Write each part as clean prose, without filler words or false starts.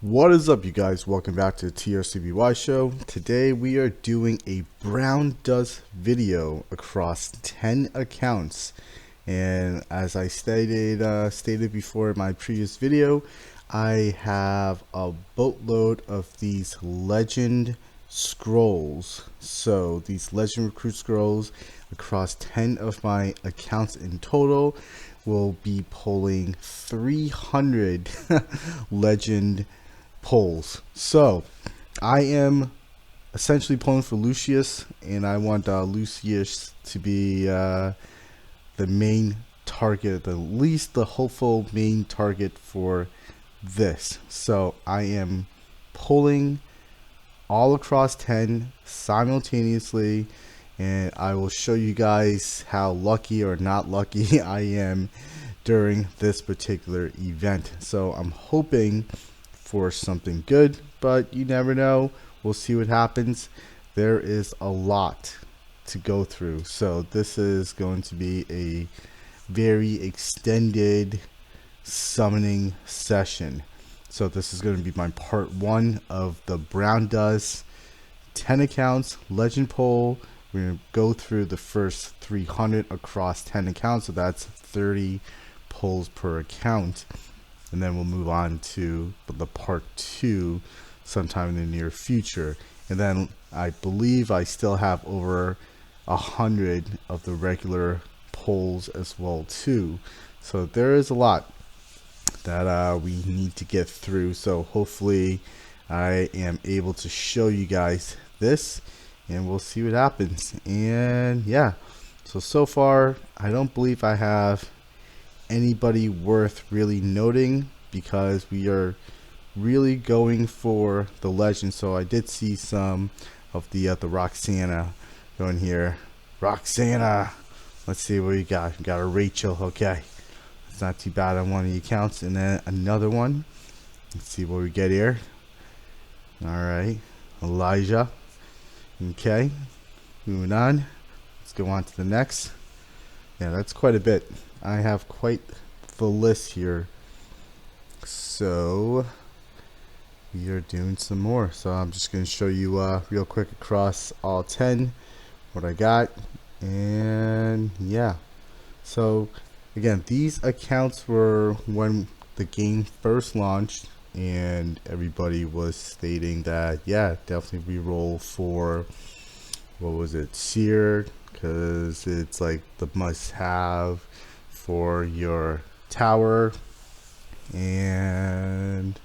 What is up, you guys? Welcome back to the TRCBY show. Today we are doing a brown dust video across 10 accounts. And as I stated before in my previous video, I have a boatload of these legend scrolls. So these legend recruit scrolls across 10 of my accounts in total will be pulling 300 legend polls. So I am essentially pulling for Lucius, and I want Lucius to be the main target, at least the hopeful main target for this. So I am pulling all across 10 simultaneously, and I will show you guys how lucky or not lucky I am during this particular event. So I'm hoping for something good, but you never know. We'll see what happens. There is a lot to go through, so this is going to be a very extended summoning session. So this is going to be my part one of the brown dust 10 accounts legend poll. We're going to go through the first 300 across 10 accounts, so that's 30 polls per account, and then we'll move on to the part two sometime in the near future. And then I believe I still have over 100 of the regular polls as well too. So there is a lot that we need to get through. So hopefully I am able to show you guys this, and we'll see what happens. And yeah, so far I don't believe I have anybody worth really noting, because we are really going for the legend. So I did see some of the Roxana going here. Roxana, let's see what we got. We got a Rachel. Okay, it's not too bad on one of the accounts. And then another one. Let's see what we get here. All right, Elijah. Okay, moving on. Let's go on to the next. Yeah, that's quite a bit. I have quite the list here. So we are doing some more. So I'm just going to show you real quick across all 10 what I got. And yeah, so again, these accounts were when the game first launched, and everybody was stating that, yeah, definitely reroll for, what was it, Seer, because it's like the must have for your tower. And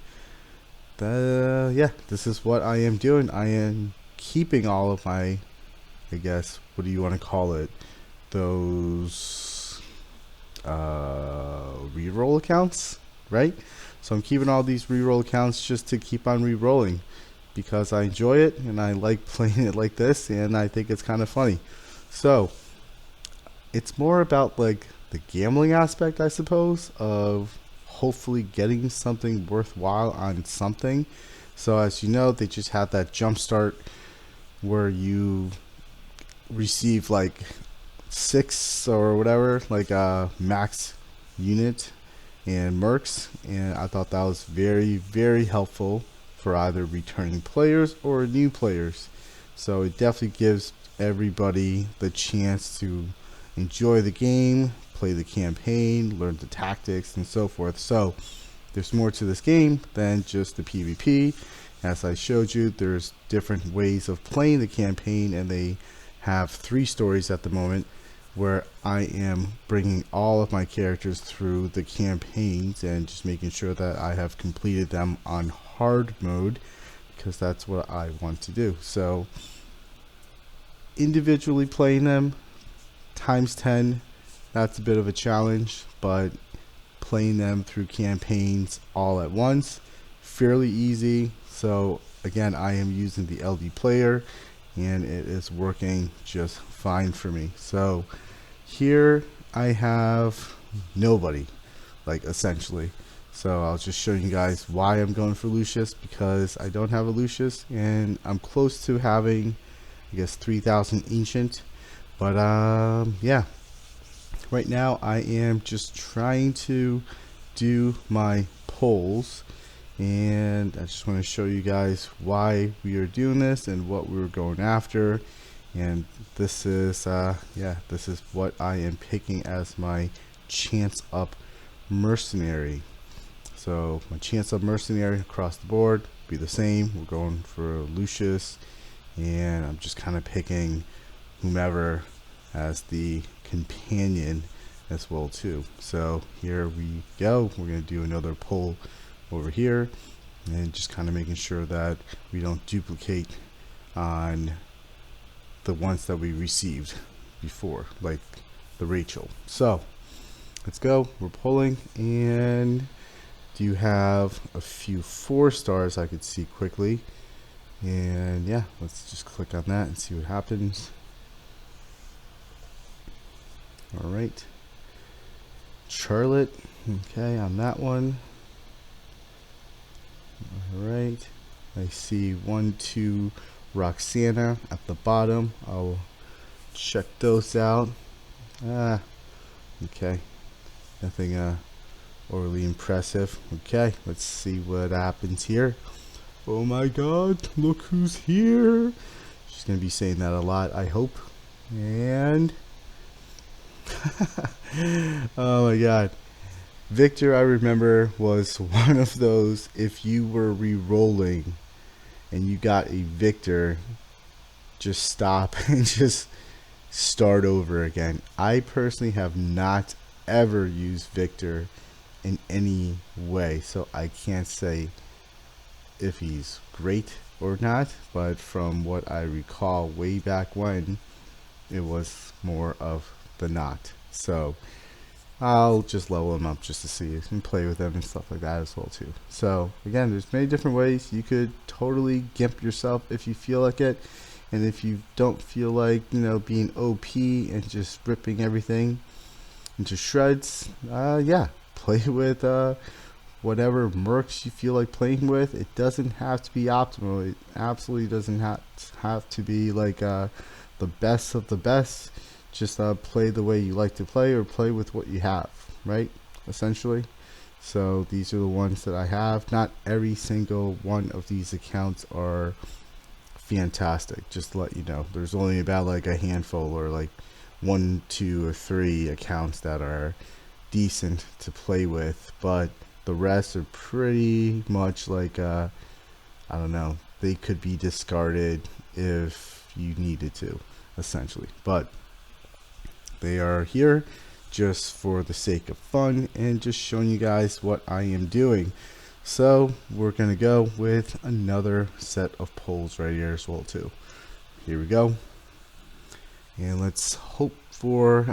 yeah, this is what I am doing. I am keeping all of my, I guess, what do you want to call it, those reroll accounts, right? So I'm keeping all these reroll accounts just to keep on re-rolling, because I enjoy it and I like playing it like this, and I think it's kind of funny. So it's more about like the gambling aspect, I suppose, of hopefully getting something worthwhile on something. So as you know, they just had that jump start where you receive like 6 or whatever, like a max unit and mercs, and I thought that was very, very helpful for either returning players or new players. So it definitely gives everybody the chance to enjoy the game, play the campaign, learn the tactics, and so forth. So there's more to this game than just the PvP. As I showed you, there's different ways of playing the campaign, and they have 3 stories at the moment, where I am bringing all of my characters through the campaigns and just making sure that I have completed them on hard mode, because that's what I want to do. So individually playing them times 10, that's a bit of a challenge, but playing them through campaigns all at once, fairly easy. So again, I am using the LD player, and it is working just fine for me. So here I have nobody, like, essentially. So I'll just show you guys why I'm going for Lucius, because I don't have a Lucius, and I'm close to having, I guess, 3,000 ancient. But yeah, right now I am just trying to do my polls, and I just want to show you guys why we are doing this and what we were going after. And this is this is what I am picking as my chance up mercenary. So my chance up mercenary across the board be the same. We're going for Lucius, and I'm just kind of picking whomever as the companion as well too. So here we go. We're going to do another pull over here, and just kind of making sure that we don't duplicate on the ones that we received before, like the Rachel. So let's go. We're pulling, and do have a few 4 stars I could see quickly, and yeah, let's just click on that and see what happens. All right, Charlotte, okay, on that one. All right, I see 1, 2 Roxana at the bottom. I'll check those out. Okay, nothing overly impressive. Okay, let's see what happens here. Oh my god, look who's here. She's gonna be saying that a lot, I hope. And oh my god, Victor, I remember, was one of those, if you were re-rolling and you got a Victor, just stop and just start over again. I personally have not ever used Victor in any way, so I can't say if he's great or not, but from what I recall way back when, it was more of the not. So I'll just level him up just to see and play with them and stuff like that as well too. So again, there's many different ways you could totally gimp yourself if you feel like it, and if you don't feel like, you know, being OP and just ripping everything into shreds, yeah, play with whatever mercs you feel like playing with. It doesn't have to be optimal. It absolutely doesn't have to be like the best of the best. Just play the way you like to play, or play with what you have, right? Essentially. So these are the ones that I have. Not every single one of these accounts are fantastic, just to let you know. There's only about like a handful, or like 1, 2, or 3 accounts that are decent to play with, but the rest are pretty much like I don't know, they could be discarded if you needed to, essentially. But they are here just for the sake of fun and just showing you guys what I am doing. So we're gonna go with another set of polls right here as well too. Here we go, and let's hope for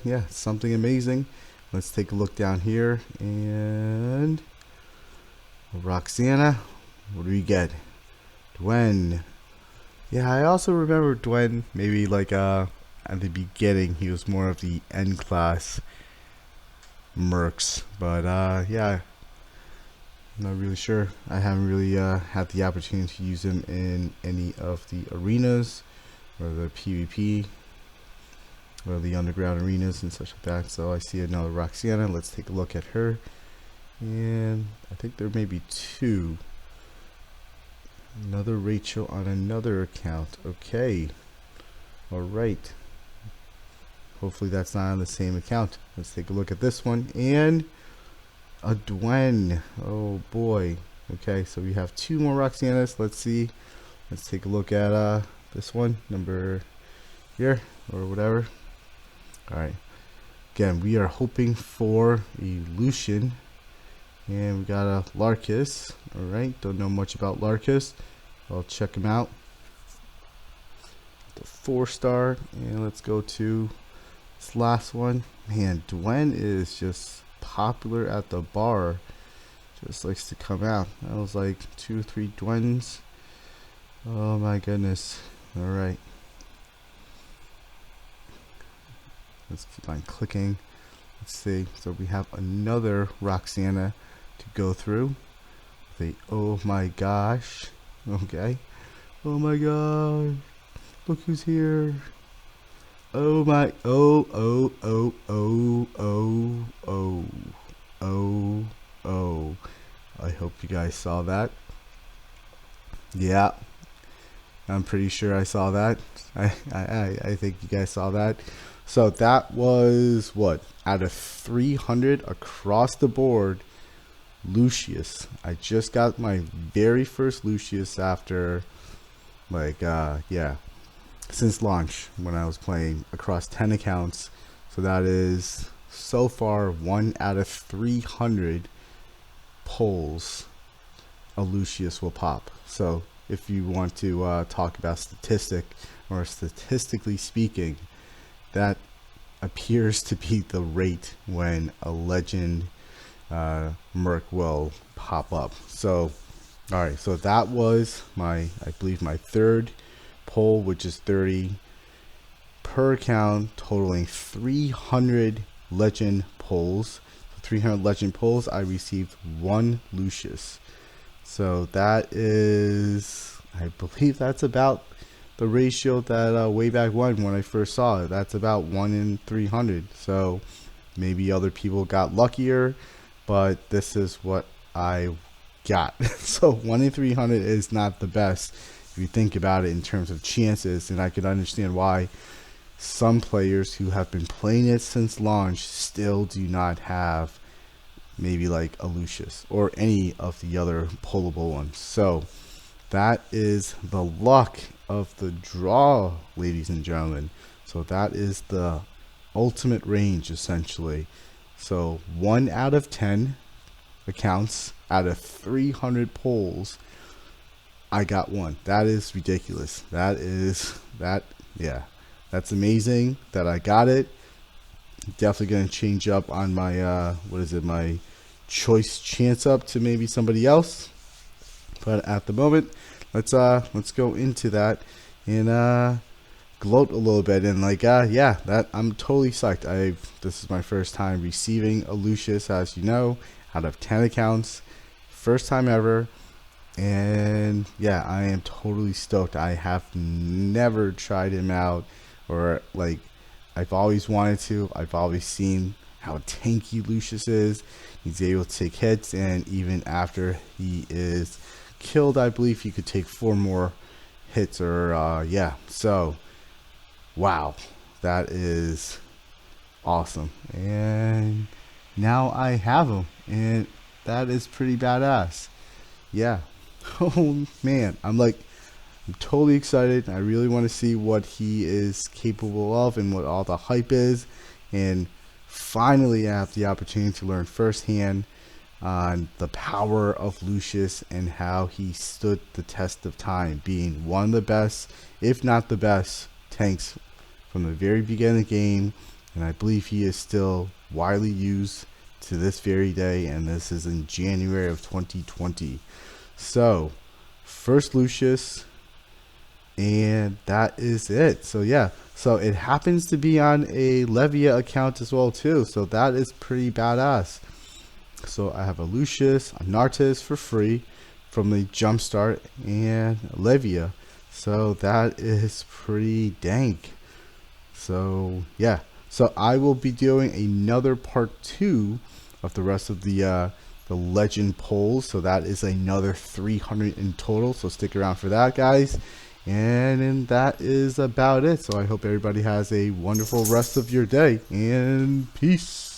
yeah, something amazing. Let's take a look down here, and Roxana, what do we get? Dwen. Yeah, I also remember Dwen, maybe like at the beginning he was more of the end class mercs, but yeah, I'm not really sure. I haven't really had the opportunity to use him in any of the arenas or the PvP or the underground arenas and such like that. So I see another Roxana. Let's take a look at her, and I think there may be 2. Another Rachel on another account. Okay, all right, hopefully that's not on the same account. Let's take a look at this one, and a Dwen. Oh boy. Okay, so we have 2 more Roxanas. Let's see. Let's take a look at this one, number here or whatever. All right, again, we are hoping for a Lucian, and we got a Larkus. All right, don't know much about Larkus. I'll check him out. The 4-star, and let's go to this last one. Man, Dwen is just popular at the bar. Just likes to come out. That was like 2 or 3 Dwens. Oh my goodness. All right, let's keep on clicking. Let's see. So we have another Roxana to go through. Oh my gosh. Okay. Oh my god. Look who's here. Oh my. Oh. I hope you guys saw that. Yeah, I'm pretty sure I saw that. I think you guys saw that. So that was what, out of 300 across the board, Lucius. I just got my very first Lucius after like yeah, since launch when I was playing across 10 accounts. So that is so far 1 out of 300 polls a Lucius will pop. So if you want to talk about statistically speaking, that appears to be the rate when a legend Merc will pop up. So all right, so that was I believe my third poll, which is 30 per account, totaling 300 legend polls. 300 legend polls, I received 1 Lucius. So that is, I believe that's about the ratio that way back when I first saw it. That's about 1 in 300. So maybe other people got luckier, but this is what I got. So 1 in 300 is not the best if you think about it in terms of chances, and I can understand why some players who have been playing it since launch still do not have maybe like a Lucius or any of the other pullable ones. So that is the luck of the draw, ladies and gentlemen. So that is the ultimate range essentially. So 1 out of 10 accounts out of 300 polls, I got 1. That is ridiculous. Yeah, that's amazing that I got it. Definitely going to change up on my my choice chance up to maybe somebody else, but at the moment let's go into that and gloat a little bit and yeah, that I'm totally psyched. This is my first time receiving a Lucius, as you know, out of 10 accounts, first time ever. And yeah, I am totally stoked. I have never tried him out, or I've always wanted to. I've always seen how tanky Lucius is. He's able to take hits, and even after he is killed, I believe he could take 4 more hits, or yeah. So wow, that is awesome. And now I have him, and that is pretty badass. Yeah. Oh man, I'm totally excited. I really want to see what he is capable of and what all the hype is, and finally I have the opportunity to learn firsthand on the power of Lucius and how he stood the test of time, being one of the best, if not the best, tanks from the very beginning of the game. And I believe he is still widely used to this very day, and this is in January of 2020. So first Lucius, and that is it. So yeah, so it happens to be on a Levia account as well too, so that is pretty badass. So I have a Lucius, a Nartis for free from the Jumpstart, and Levia. So that is pretty dank. So yeah, so I will be doing another part 2 of the rest of the legend polls. So that is another 300 in total. So stick around for that, guys. And that is about it. So I hope everybody has a wonderful rest of your day, and peace.